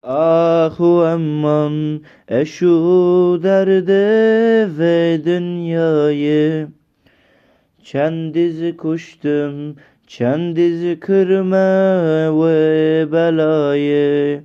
Ahu aman eşu derde ve dünyayı. Çendiz kuştum, çendiz kırma ve belayı.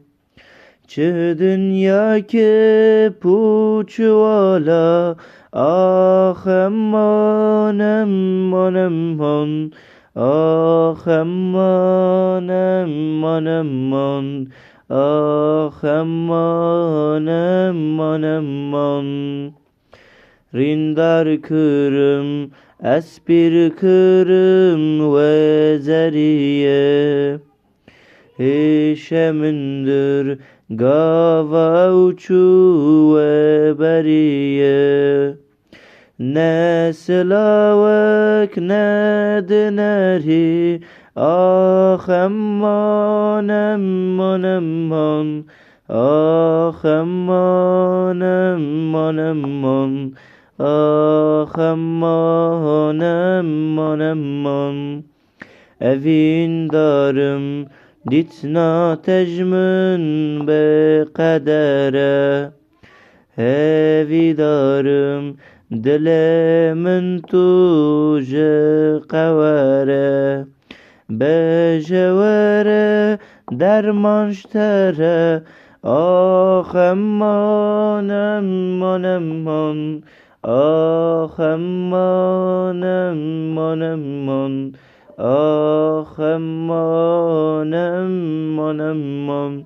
Çı dünya ke puçvala, ah aman aman aman, ah aman aman aman, ah aman aman aman. Rindar kırım, espir kırım ve zeriye. Hişemündür gava uçu ve beriye. Ne silavek ne dineri, ah aman aman aman, ah aman aman aman, ah aman aman aman. Evin darım ditna tecmün be kadere. Evi darım dilemin tuje kavere. Bejevere dermanştere. Ah aman aman aman, ah aman aman aman, ah aman aman aman.